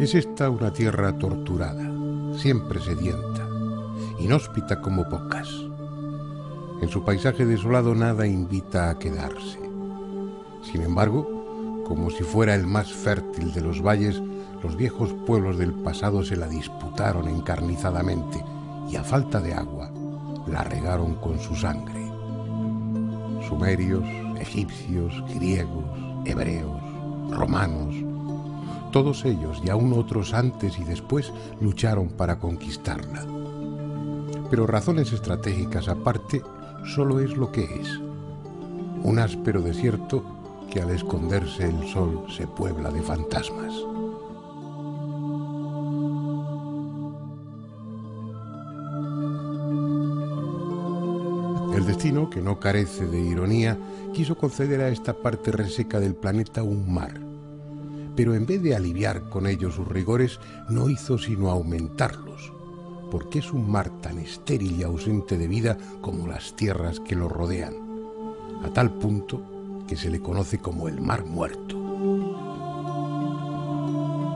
Es esta una tierra torturada, siempre sedienta, inhóspita como pocas. En su paisaje desolado nada invita a quedarse. Sin embargo, como si fuera el más fértil de los valles, los viejos pueblos del pasado se la disputaron encarnizadamente y a falta de agua, la regaron con su sangre. Sumerios, egipcios, griegos, hebreos, romanos, todos ellos y aún otros antes y después lucharon para conquistarla. Pero razones estratégicas aparte, solo es lo que es: un áspero desierto que al esconderse el sol se puebla de fantasmas. El destino, que no carece de ironía, quiso conceder a esta parte reseca del planeta un mar. Pero en vez de aliviar con ello sus rigores, no hizo sino aumentarlos, porque es un mar tan estéril y ausente de vida como las tierras que lo rodean, a tal punto que se le conoce como el Mar Muerto.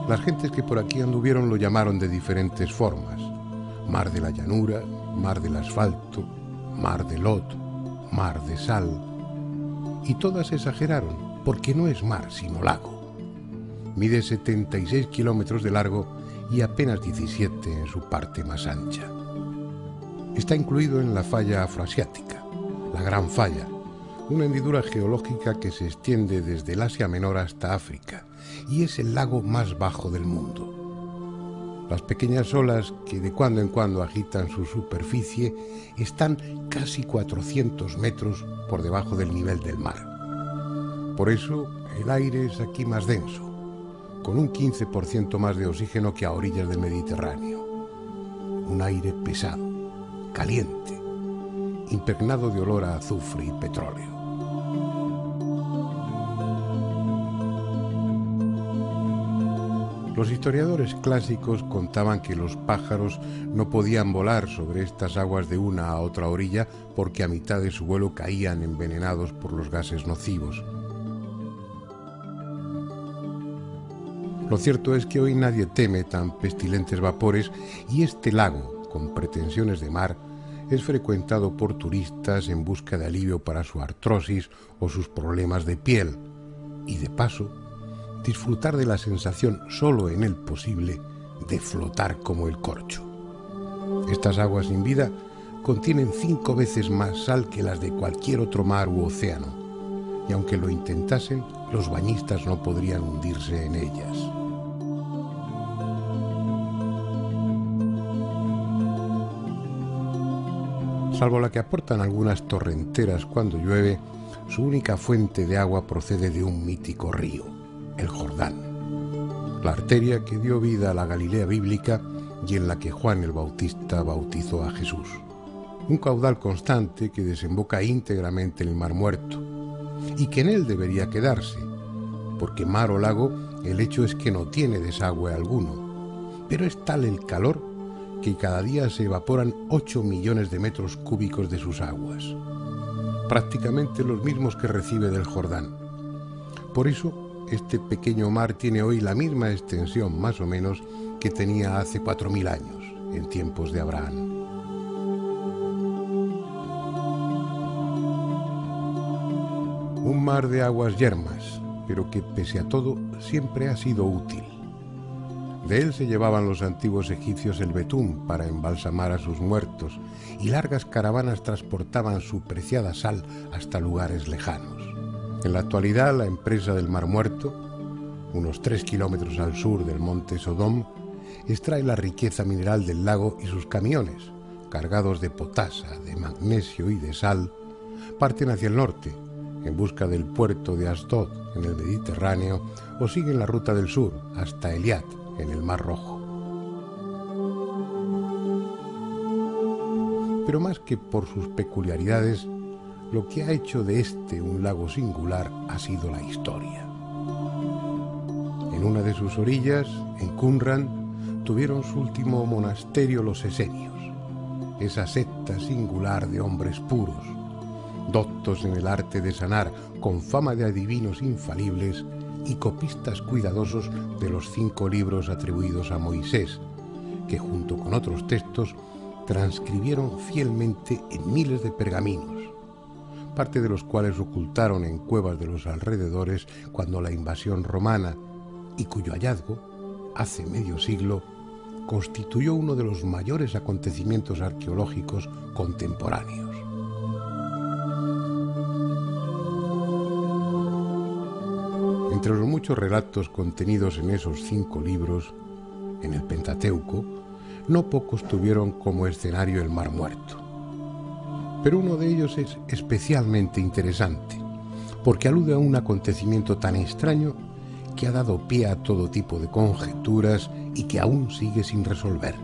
Las gentes que por aquí anduvieron lo llamaron de diferentes formas: mar de la llanura, mar del asfalto, mar de lodo, mar de sal. Y todas exageraron, porque no es mar sino lago. Mide 76 kilómetros de largo y apenas 17 en su parte más ancha. Está incluido en la falla afroasiática, la Gran Falla, una hendidura geológica que se extiende desde el Asia Menor hasta África, y es el lago más bajo del mundo. Las pequeñas olas que de cuando en cuando agitan su superficie están casi 400 metros por debajo del nivel del mar. Por eso el aire es aquí más denso, con un 15% más de oxígeno que a orillas del Mediterráneo. Un aire pesado, caliente, impregnado de olor a azufre y petróleo. Los historiadores clásicos contaban que los pájaros no podían volar sobre estas aguas de una a otra orilla porque a mitad de su vuelo caían envenenados por los gases nocivos. Lo cierto es que hoy nadie teme tan pestilentes vapores y este lago, con pretensiones de mar, es frecuentado por turistas en busca de alivio para su artrosis o sus problemas de piel y, de paso, disfrutar de la sensación solo en él posible de flotar como el corcho. Estas aguas sin vida contienen 5 veces más sal que las de cualquier otro mar u océano, y aunque lo intentasen, los bañistas no podrían hundirse en ellas. Salvo la que aportan algunas torrenteras cuando llueve, su única fuente de agua procede de un mítico río, el Jordán, la arteria que dio vida a la Galilea bíblica y en la que Juan el Bautista bautizó a Jesús. Un caudal constante que desemboca íntegramente en el Mar Muerto y que en él debería quedarse, porque mar o lago el hecho es que no tiene desagüe alguno, pero es tal el calor que cada día se evaporan 8 millones de metros cúbicos de sus aguas, prácticamente los mismos que recibe del Jordán. Por eso, este pequeño mar tiene hoy la misma extensión, más o menos, que tenía hace 4000 años, en tiempos de Abraham. Un mar de aguas yermas, pero que pese a todo siempre ha sido útil. De él se llevaban los antiguos egipcios el betún para embalsamar a sus muertos, y largas caravanas transportaban su preciada sal hasta lugares lejanos. En la actualidad, la empresa del Mar Muerto, unos 3 kilómetros al sur del monte Sodom, extrae la riqueza mineral del lago y sus camiones, cargados de potasa, de magnesio y de sal, parten hacia el norte, en busca del puerto de Asdod, en el Mediterráneo, o siguen la ruta del sur, hasta Eliat, en el Mar Rojo. Pero más que por sus peculiaridades, lo que ha hecho de este un lago singular ha sido la historia. En una de sus orillas, en Qumran, tuvieron su último monasterio los esenios, esa secta singular de hombres puros, doctos en el arte de sanar, con fama de adivinos infalibles y copistas cuidadosos de los 5 libros atribuidos a Moisés, que junto con otros textos transcribieron fielmente en miles de pergaminos, parte de los cuales ocultaron en cuevas de los alrededores cuando la invasión romana, y cuyo hallazgo, hace medio siglo, constituyó uno de los mayores acontecimientos arqueológicos contemporáneos. Entre los muchos relatos contenidos en esos 5 libros, en el Pentateuco, no pocos tuvieron como escenario el Mar Muerto. Pero uno de ellos es especialmente interesante, porque alude a un acontecimiento tan extraño que ha dado pie a todo tipo de conjeturas y que aún sigue sin resolver: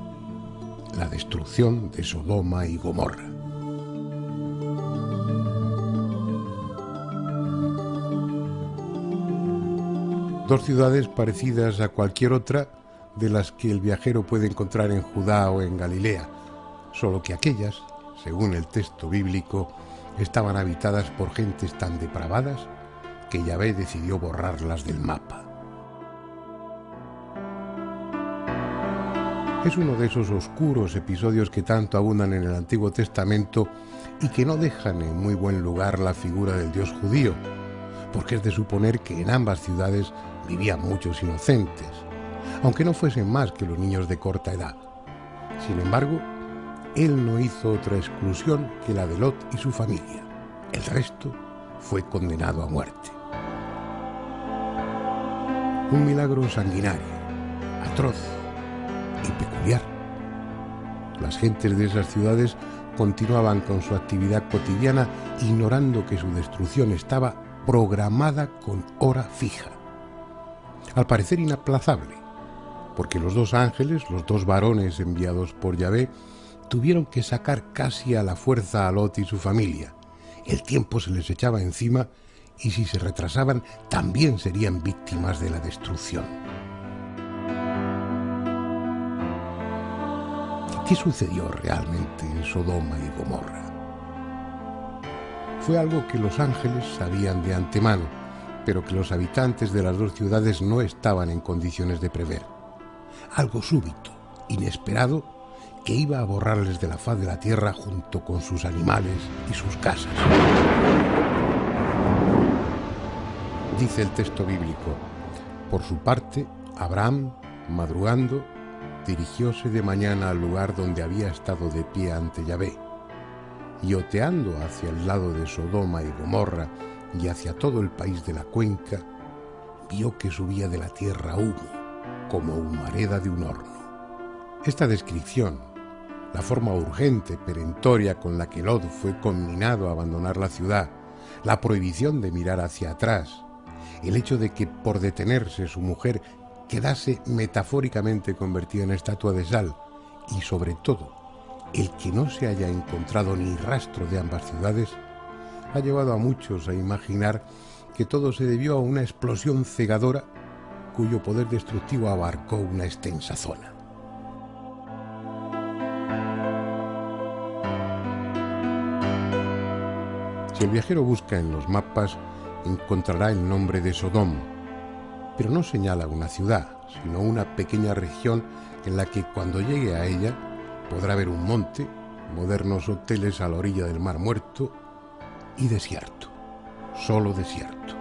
la destrucción de Sodoma y Gomorra. Dos ciudades parecidas a cualquier otra de las que el viajero puede encontrar en Judá o en Galilea, solo que aquellas, según el texto bíblico, estaban habitadas por gentes tan depravadas que Yahvé decidió borrarlas del mapa. Es uno de esos oscuros episodios que tanto abundan en el Antiguo Testamento y que no dejan en muy buen lugar la figura del Dios judío, porque es de suponer que en ambas ciudades vivían muchos inocentes, aunque no fuesen más que los niños de corta edad. Sin embargo, él no hizo otra exclusión que la de Lot y su familia. El resto fue condenado a muerte. Un milagro sanguinario, atroz y peculiar. Las gentes de esas ciudades continuaban con su actividad cotidiana, ignorando que su destrucción estaba programada con hora fija. Al parecer inaplazable, porque los 2 ángeles, los 2 varones enviados por Yahvé, tuvieron que sacar casi a la fuerza a Lot y su familia. El tiempo se les echaba encima y si se retrasaban también serían víctimas de la destrucción. ¿Qué sucedió realmente en Sodoma y Gomorra? Fue algo que los ángeles sabían de antemano, pero que los habitantes de las 2 ciudades no estaban en condiciones de prever. Algo súbito, inesperado, que iba a borrarles de la faz de la tierra junto con sus animales y sus casas. Dice el texto bíblico: por su parte, Abraham, madrugando, dirigióse de mañana al lugar donde había estado de pie ante Yahvé, y oteando hacia el lado de Sodoma y Gomorra y hacia todo el país de la cuenca, vio que subía de la tierra humo, como humareda de un horno. Esta descripción, la forma urgente, perentoria con la que Lot fue conminado a abandonar la ciudad, la prohibición de mirar hacia atrás, el hecho de que por detenerse su mujer quedase metafóricamente convertida en estatua de sal, y sobre todo el que no se haya encontrado ni rastro de ambas ciudades, ha llevado a muchos a imaginar que todo se debió a una explosión cegadora cuyo poder destructivo abarcó una extensa zona. Si el viajero busca en los mapas, encontrará el nombre de Sodom, pero no señala una ciudad, sino una pequeña región en la que cuando llegue a ella podrá ver un monte, modernos hoteles a la orilla del Mar Muerto y desierto, solo desierto.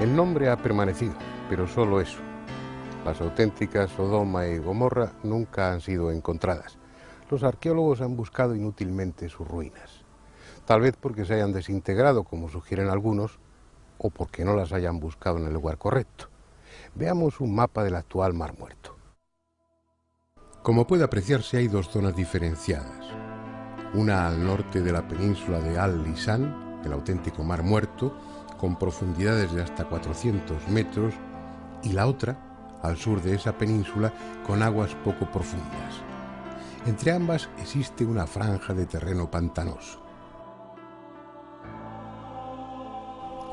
El nombre ha permanecido, pero solo eso. Las auténticas Sodoma y Gomorra nunca han sido encontradas. Los arqueólogos han buscado inútilmente sus ruinas, tal vez porque se hayan desintegrado, como sugieren algunos, o porque no las hayan buscado en el lugar correcto. Veamos un mapa del actual Mar Muerto. Como puede apreciarse, hay 2 zonas diferenciadas. Una al norte de la península de Al-Lisan, el auténtico Mar Muerto, con profundidades de hasta 400 metros, y la otra al sur de esa península, con aguas poco profundas. Entre ambas existe una franja de terreno pantanoso.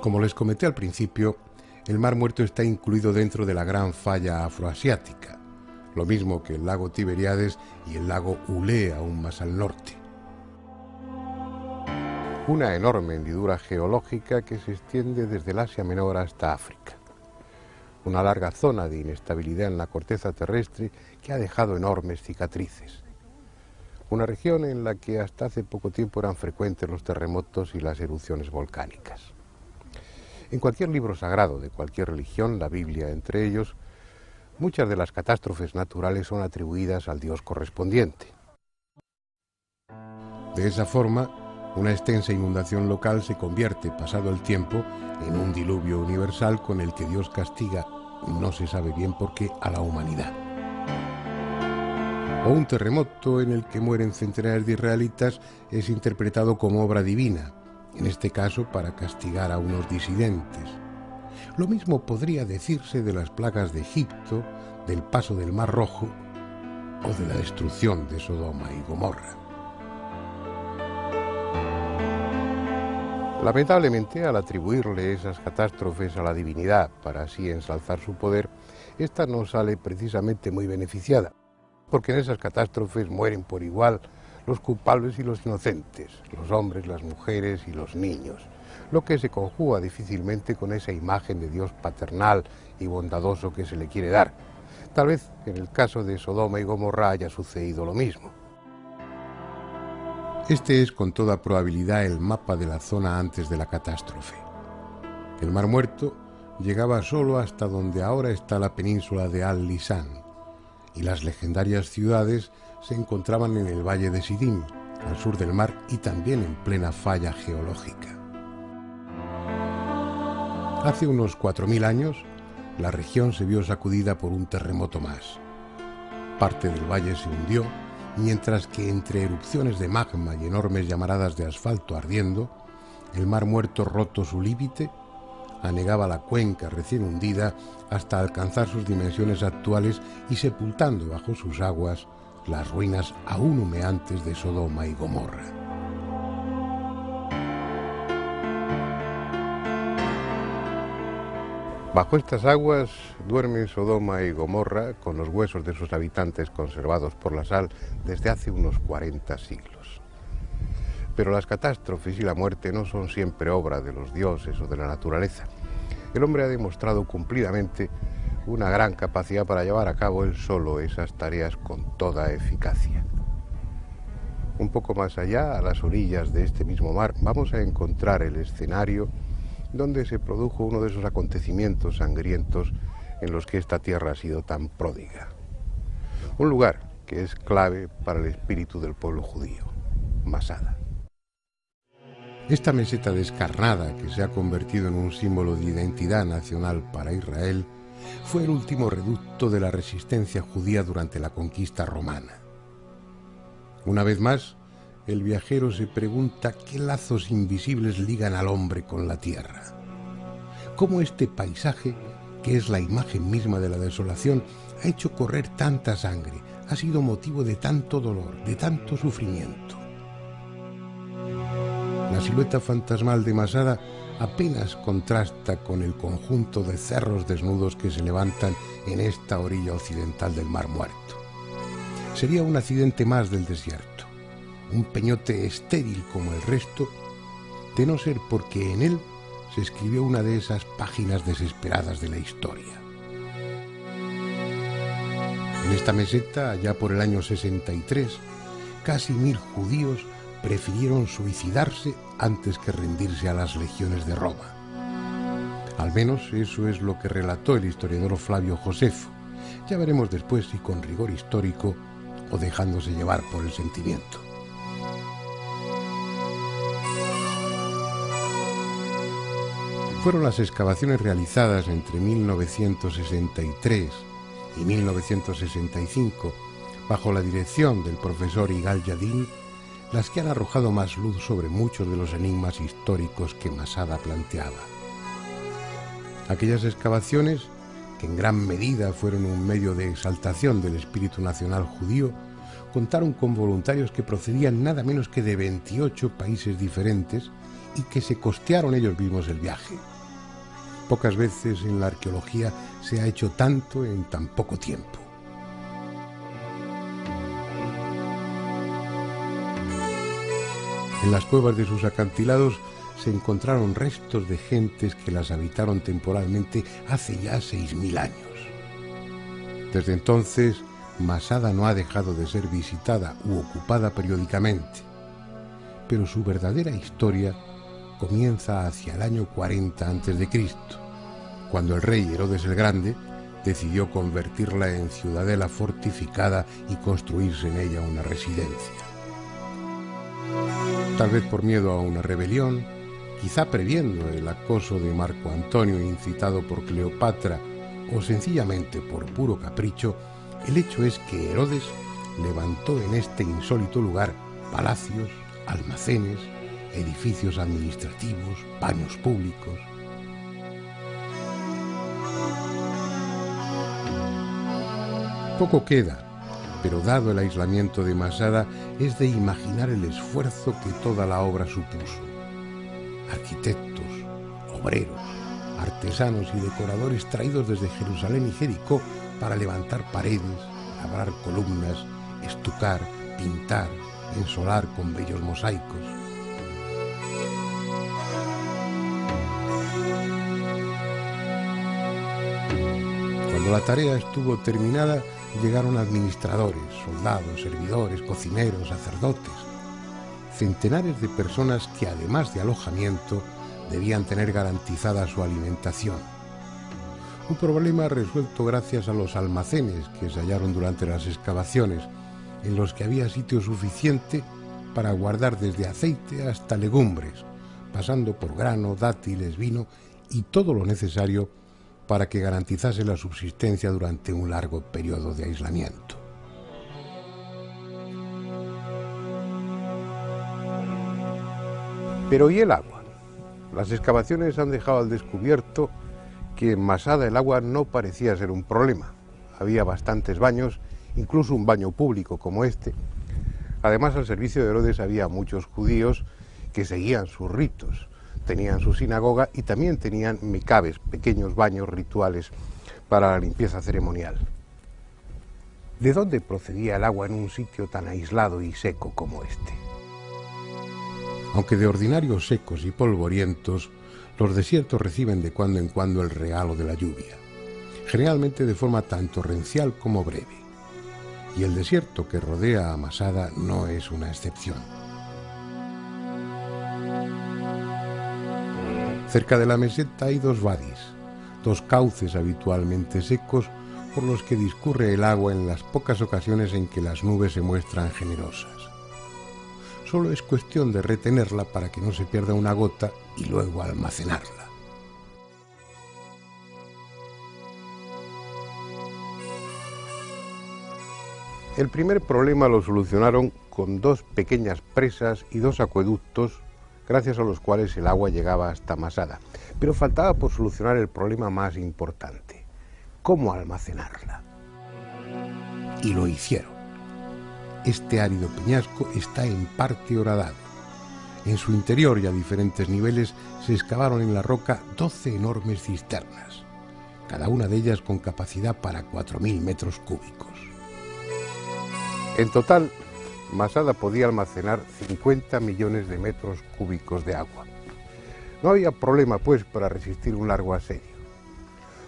Como les comenté al principio, el Mar Muerto está incluido dentro de la Gran Falla Afroasiática, lo mismo que el lago Tiberíades y el lago Ulé aún más al norte. una enorme hendidura geológica que se extiende desde el Asia Menor hasta África. Una larga zona de inestabilidad en la corteza terrestre que ha dejado enormes cicatrices. Una región en la que hasta hace poco tiempo eran frecuentes los terremotos y las erupciones volcánicas. En cualquier libro sagrado de cualquier religión, la Biblia entre ellos, muchas de las catástrofes naturales son atribuidas al dios correspondiente. De esa forma, una extensa inundación local se convierte, pasado el tiempo, en un diluvio universal con el que Dios castiga, no se sabe bien por qué, a la humanidad. O un terremoto en el que mueren centenares de israelitas es interpretado como obra divina, en este caso para castigar a unos disidentes. Lo mismo podría decirse de las plagas de Egipto, del paso del Mar Rojo o de la destrucción de Sodoma y Gomorra. Lamentablemente, al atribuirle esas catástrofes a la divinidad para así ensalzar su poder, ésta no sale precisamente muy beneficiada, porque en esas catástrofes mueren por igual los culpables y los inocentes, los hombres, las mujeres y los niños, lo que se conjuga difícilmente con esa imagen de Dios paternal y bondadoso que se le quiere dar. Tal vez en el caso de Sodoma y Gomorra haya sucedido lo mismo. Este es con toda probabilidad el mapa de la zona antes de la catástrofe. El Mar Muerto llegaba solo hasta donde ahora está la península de Al-Lisan, y las legendarias ciudades se encontraban en el valle de Sidim, al sur del mar y también en plena falla geológica. Hace unos 4000 años, la región se vio sacudida por un terremoto más. Parte del valle se hundió, mientras que entre erupciones de magma y enormes llamaradas de asfalto ardiendo, el Mar Muerto, roto su límite, anegaba la cuenca recién hundida hasta alcanzar sus dimensiones actuales y sepultando bajo sus aguas las ruinas aún humeantes de Sodoma y Gomorra. Bajo estas aguas duermen Sodoma y Gomorra con los huesos de sus habitantes conservados por la sal desde hace unos 40 siglos. Pero las catástrofes y la muerte no son siempre obra de los dioses o de la naturaleza. El hombre ha demostrado cumplidamente una gran capacidad para llevar a cabo él solo esas tareas con toda eficacia. Un poco más allá, a las orillas de este mismo mar, vamos a encontrar el escenario donde se produjo uno de esos acontecimientos sangrientos en los que esta tierra ha sido tan pródiga. Un lugar que es clave para el espíritu del pueblo judío, Masada. Esta meseta descarnada, que se ha convertido en un símbolo de identidad nacional para Israel, fue el último reducto de la resistencia judía durante la conquista romana. Una vez más, el viajero se pregunta qué lazos invisibles ligan al hombre con la tierra. Cómo este paisaje, que es la imagen misma de la desolación, ha hecho correr tanta sangre, ha sido motivo de tanto dolor, de tanto sufrimiento. La silueta fantasmal de Masada apenas contrasta con el conjunto de cerros desnudos que se levantan en esta orilla occidental del Mar Muerto. Sería un accidente más del desierto, un peñote estéril como el resto, de no ser porque en él se escribió una de esas páginas desesperadas de la historia. En esta meseta, allá por el año 63, casi 1000 judíos prefirieron suicidarse antes que rendirse a las legiones de Roma. Al menos eso es lo que relató el historiador Flavio Josefo. Ya veremos después si con rigor histórico o dejándose llevar por el sentimiento. Fueron las excavaciones realizadas entre 1963 y 1965, bajo la dirección del profesor Igal Yadin, las que han arrojado más luz sobre muchos de los enigmas históricos que Masada planteaba. Aquellas excavaciones, que en gran medida fueron un medio de exaltación del espíritu nacional judío, contaron con voluntarios que procedían nada menos que de 28 países diferentes y que se costearon ellos mismos el viaje. Pocas veces en la arqueología se ha hecho tanto en tan poco tiempo. En las cuevas de sus acantilados se encontraron restos de gentes que las habitaron temporalmente hace ya 6000 años. Desde entonces, Masada no ha dejado de ser visitada u ocupada periódicamente, pero su verdadera historia comienza hacia el año 40 a.C., cuando el rey Herodes el Grande decidió convertirla en ciudadela fortificada y construirse en ella una residencia. Tal vez por miedo a una rebelión, quizá previendo el acoso de Marco Antonio incitado por Cleopatra o sencillamente por puro capricho, el hecho es que Herodes levantó en este insólito lugar palacios, almacenes, edificios administrativos, baños públicos. Poco queda, pero dado el aislamiento de Masada, es de imaginar el esfuerzo que toda la obra supuso. Arquitectos, obreros, artesanos y decoradores traídos desde Jerusalén y Jericó para levantar paredes, labrar columnas, estucar, pintar, ensolar con bellos mosaicos. Cuando la tarea estuvo terminada, llegaron administradores, soldados, servidores, cocineros, sacerdotes. Centenares de personas que, además de alojamiento, debían tener garantizada su alimentación. Un problema resuelto gracias a los almacenes que se hallaron durante las excavaciones, en los que había sitio suficiente para guardar desde aceite hasta legumbres, pasando por grano, dátiles, vino y todo lo necesario para que garantizase la subsistencia durante un largo periodo de aislamiento. Pero ¿y el agua? Las excavaciones han dejado al descubierto que en Masada el agua no parecía ser un problema. Había bastantes baños, incluso un baño público como este. Además, al servicio de Herodes había muchos judíos que seguían sus ritos. Tenían su sinagoga y también tenían micabes, pequeños baños rituales para la limpieza ceremonial. ¿De dónde procedía el agua en un sitio tan aislado y seco como este? Aunque de ordinario secos y polvorientos, los desiertos reciben de cuando en cuando el regalo de la lluvia, generalmente de forma tan torrencial como breve. Y el desierto que rodea a Masada no es una excepción. Cerca de la meseta hay dos vadis, dos cauces habitualmente secos por los que discurre el agua en las pocas ocasiones en que las nubes se muestran generosas. Solo es cuestión de retenerla para que no se pierda una gota y luego almacenarla. El primer problema lo solucionaron con dos pequeñas presas y dos acueductos, gracias a los cuales el agua llegaba hasta Masada. Pero faltaba por solucionar el problema más importante: ¿cómo almacenarla? Y lo hicieron. Este árido peñasco está en parte horadado. En su interior y a diferentes niveles se excavaron en la roca 12 enormes cisternas, cada una de ellas con capacidad para 4000 metros cúbicos. En total, Masada podía almacenar 50 millones de metros cúbicos de agua. No había problema, pues, para resistir un largo asedio.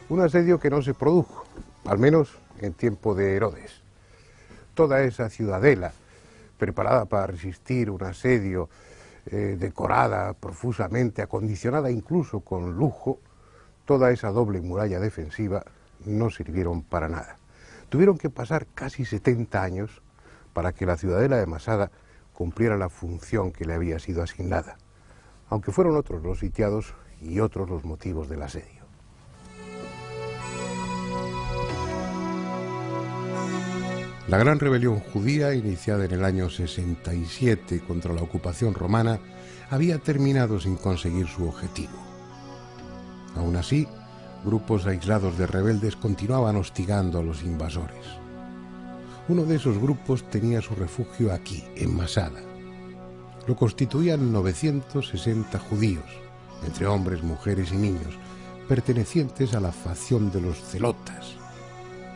Un asedio que no se produjo, al menos en tiempo de Herodes. Toda esa ciudadela, preparada para resistir un asedio, decorada profusamente, acondicionada incluso con lujo, toda esa doble muralla defensiva, no sirvieron para nada. Tuvieron que pasar casi 70 años para que la ciudadela de Masada cumpliera la función que le había sido asignada, aunque fueron otros los sitiados y otros los motivos del asedio. La gran rebelión judía, iniciada en el año 67 contra la ocupación romana, había terminado sin conseguir su objetivo. Aún así, grupos aislados de rebeldes continuaban hostigando a los invasores. Uno de esos grupos tenía su refugio aquí, en Masada. Lo constituían 960 judíos, entre hombres, mujeres y niños, pertenecientes a la facción de los celotas,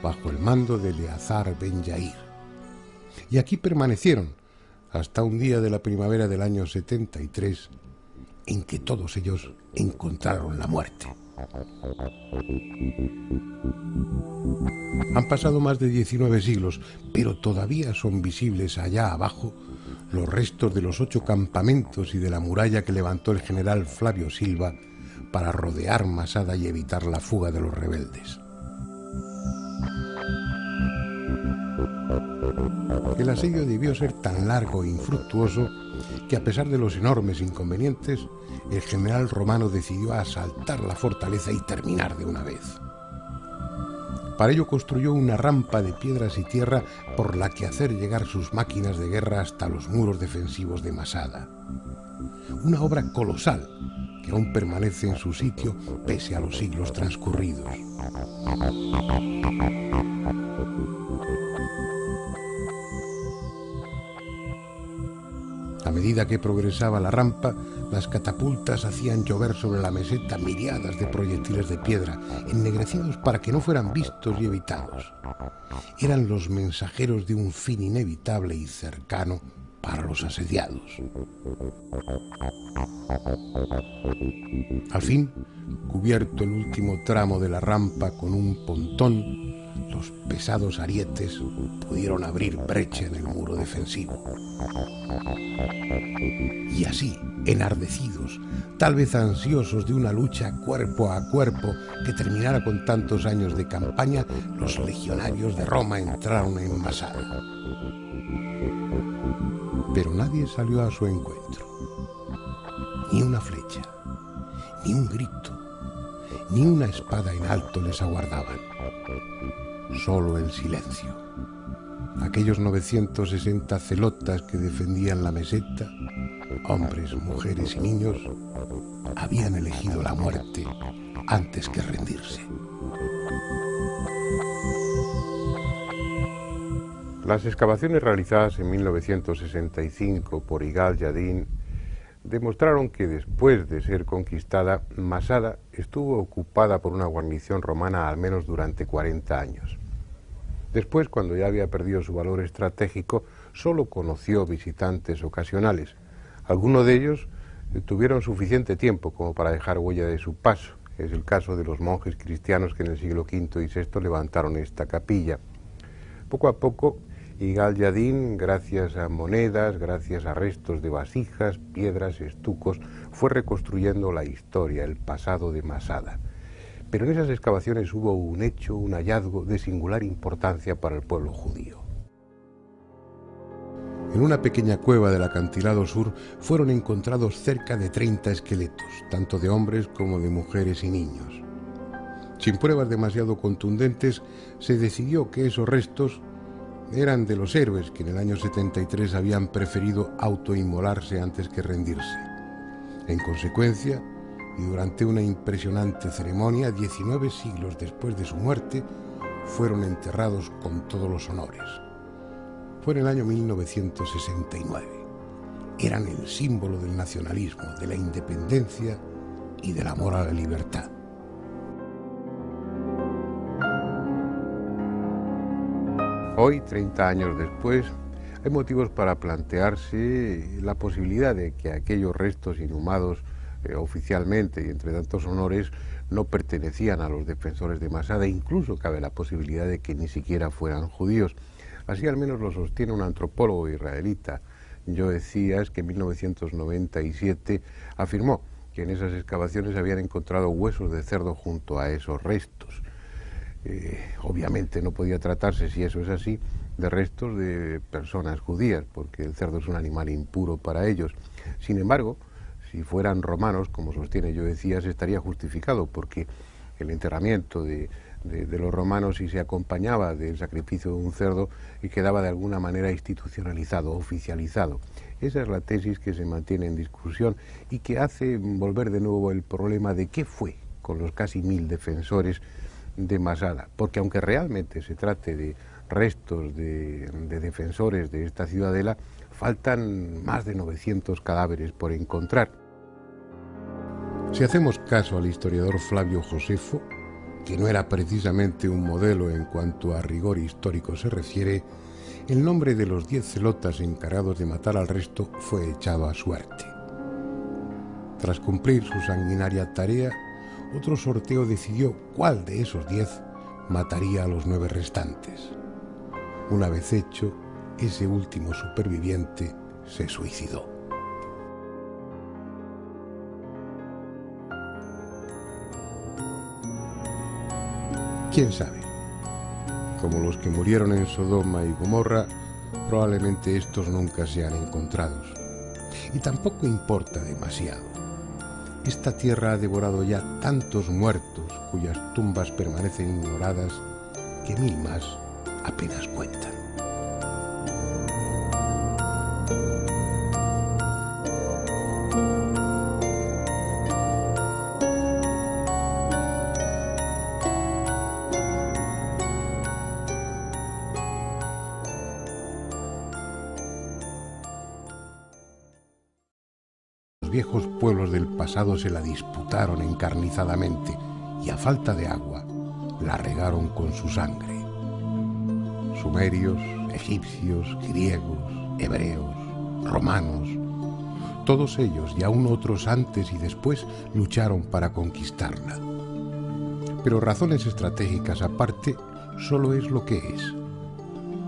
bajo el mando de Eleazar ben Yair. Y aquí permanecieron, hasta un día de la primavera del año 73, en que todos ellos encontraron la muerte. Han pasado más de 19 siglos, pero todavía son visibles allá abajo los restos de los 8 campamentos y de la muralla que levantó el general Flavio Silva para rodear Masada y evitar la fuga de los rebeldes. El asedio debió ser tan largo e infructuoso que, a pesar de los enormes inconvenientes, el general romano decidió asaltar la fortaleza y terminar de una vez. Para ello construyó una rampa de piedras y tierra por la que hacer llegar sus máquinas de guerra hasta los muros defensivos de Masada. Una obra colosal que aún permanece en su sitio pese a los siglos transcurridos. A medida que progresaba la rampa, las catapultas hacían llover sobre la meseta miriadas de proyectiles de piedra, ennegrecidos para que no fueran vistos y evitados. Eran los mensajeros de un fin inevitable y cercano para los asediados. Al fin, cubierto el último tramo de la rampa con un pontón, los pesados arietes pudieron abrir brecha en el muro defensivo. Y así, enardecidos, tal vez ansiosos de una lucha cuerpo a cuerpo que terminara con tantos años de campaña, los legionarios de Roma entraron en Masada. Pero nadie salió a su encuentro. Ni una flecha, ni un grito, ni una espada en alto les aguardaban. Solo el silencio. Aquellos 960 celotas que defendían la meseta, hombres, mujeres y niños, habían elegido la muerte antes que rendirse. Las excavaciones realizadas en 1965 por Igal Yadin demostraron que después de ser conquistada, Masada estuvo ocupada por una guarnición romana al menos durante 40 años. Después, cuando ya había perdido su valor estratégico, solo conoció visitantes ocasionales. Algunos de ellos tuvieron suficiente tiempo como para dejar huella de su paso. Es el caso de los monjes cristianos que en el siglo V y VI levantaron esta capilla. Poco a poco, Igal Yadin, gracias a monedas, gracias a restos de vasijas, piedras, estucos, fue reconstruyendo la historia, el pasado de Masada. Pero en esas excavaciones hubo un hecho, un hallazgo de singular importancia para el pueblo judío. En una pequeña cueva del acantilado sur fueron encontrados cerca de 30 esqueletos, tanto de hombres como de mujeres y niños. Sin pruebas demasiado contundentes, se decidió que esos restos eran de los héroes que en el año 73 habían preferido autoinmolarse antes que rendirse. En consecuencia, y durante una impresionante ceremonia, 19 siglos después de su muerte, fueron enterrados con todos los honores. Fue en el año 1969. Eran el símbolo del nacionalismo, de la independencia y del amor a la libertad. Hoy, 30 años después, hay motivos para plantearse la posibilidad de que aquellos restos inhumados oficialmente y entre tantos honores no pertenecían a los defensores de Masada. Incluso cabe la posibilidad de que ni siquiera fueran judíos. Así al menos lo sostiene un antropólogo israelita, Joe Zías, que en 1997 afirmó que en esas excavaciones habían encontrado huesos de cerdo junto a esos restos. Obviamente no podía tratarse, si eso es así, de restos de personas judías, porque el cerdo es un animal impuro para ellos. Sin embargo, si fueran romanos, como sostiene Joe Zías, estaría justificado, porque el enterramiento de los romanos, si se acompañaba del sacrificio de un cerdo, y quedaba de alguna manera institucionalizado, oficializado. Esa es la tesis que se mantiene en discusión y que hace volver de nuevo el problema de qué fue con los casi 1000 defensores de Masada, porque aunque realmente se trate de restos de defensores de esta ciudadela, faltan más de 900 cadáveres por encontrar. Si hacemos caso al historiador Flavio Josefo, que no era precisamente un modelo en cuanto a rigor histórico se refiere, el nombre de los 10 celotas encargados de matar al resto fue echado a suerte. Tras cumplir su sanguinaria tarea, otro sorteo decidió cuál de esos 10 mataría a los 9 restantes. Una vez hecho, ese último superviviente se suicidó. ¿Quién sabe? Como los que murieron en Sodoma y Gomorra, probablemente estos nunca sean encontrados. Y tampoco importa demasiado. Esta tierra ha devorado ya tantos muertos cuyas tumbas permanecen ignoradas que 1000 más apenas cuentan. Los viejos pueblos del pasado se la disputaron encarnizadamente y a falta de agua la regaron con su sangre. Sumerios, egipcios, griegos, hebreos, romanos, todos ellos y aún otros antes y después lucharon para conquistarla. Pero razones estratégicas aparte, solo es lo que es: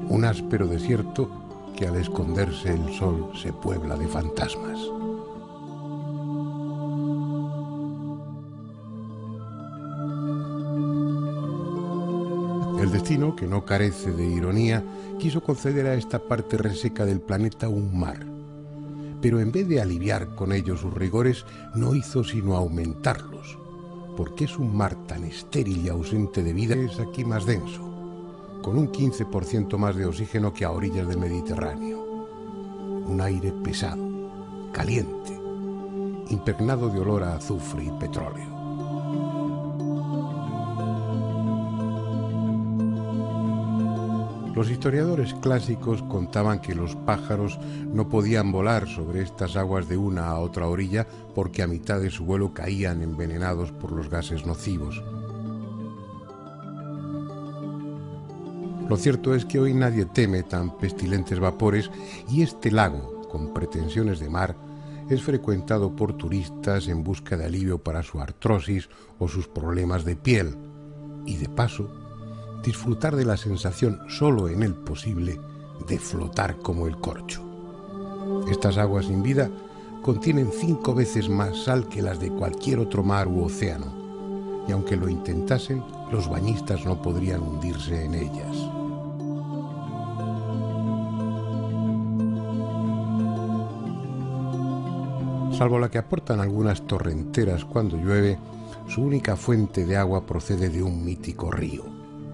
un áspero desierto que al esconderse el sol se puebla de fantasmas. El destino, que no carece de ironía, quiso conceder a esta parte reseca del planeta un mar. Pero en vez de aliviar con ello sus rigores, no hizo sino aumentarlos, porque es un mar tan estéril y ausente de vida, es aquí más denso, con un 15% más de oxígeno que a orillas del Mediterráneo. Un aire pesado, caliente, impregnado de olor a azufre y petróleo. Los historiadores clásicos contaban que los pájaros no podían volar sobre estas aguas de una a otra orilla porque a mitad de su vuelo caían envenenados por los gases nocivos. Lo cierto es que hoy nadie teme tan pestilentes vapores y este lago, con pretensiones de mar, es frecuentado por turistas en busca de alivio para su artrosis o sus problemas de piel y, de paso, disfrutar de la sensación solo en él posible de flotar como el corcho. Estas aguas sin vida contienen 5 veces más sal que las de cualquier otro mar u océano, y aunque lo intentasen, los bañistas no podrían hundirse en ellas. Salvo la que aportan algunas torrenteras cuando llueve, su única fuente de agua procede de un mítico río,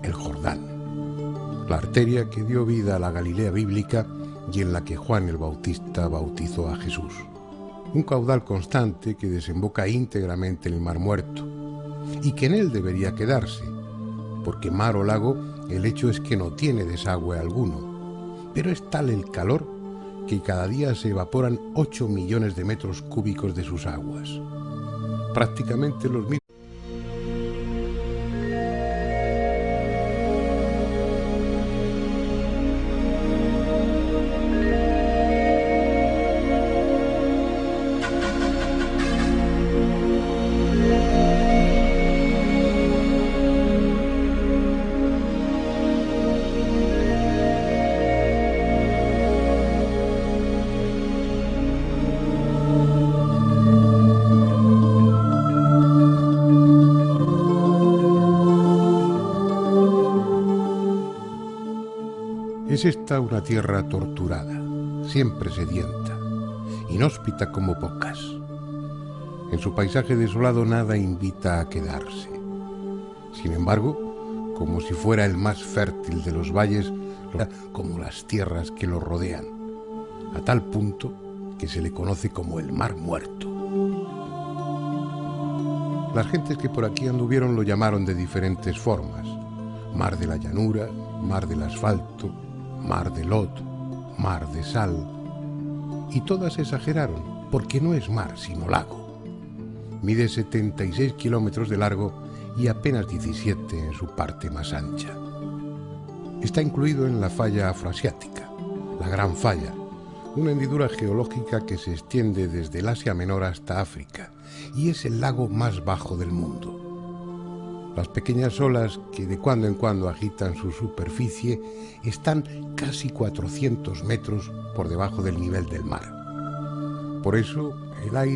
el Jordán, la arteria que dio vida a la Galilea bíblica y en la que Juan el Bautista bautizó a Jesús. Un caudal constante que desemboca íntegramente en el Mar Muerto y que en él debería quedarse, porque mar o lago el hecho es que no tiene desagüe alguno, pero es tal el calor que cada día se evaporan 8 millones de metros cúbicos de sus aguas, prácticamente los mismos. Es esta una tierra torturada, siempre sedienta, inhóspita como pocas. En su paisaje desolado nada invita a quedarse. Sin embargo, como si fuera el más fértil de los valles, como las tierras que lo rodean, a tal punto que se le conoce como el Mar Muerto. Las gentes que por aquí anduvieron lo llamaron de diferentes formas: Mar de la Llanura, Mar del Asfalto, Mar de Lot, Mar de Sal, y todas exageraron, porque no es mar sino lago. Mide 76 kilómetros de largo y apenas 17 en su parte más ancha. está incluido en la falla afroasiática, la Gran Falla, una hendidura geológica que se extiende desde el Asia Menor hasta África y es el lago más bajo del mundo. Las pequeñas olas que de cuando en cuando agitan su superficie están casi 400 metros por debajo del nivel del mar. Por eso, el aire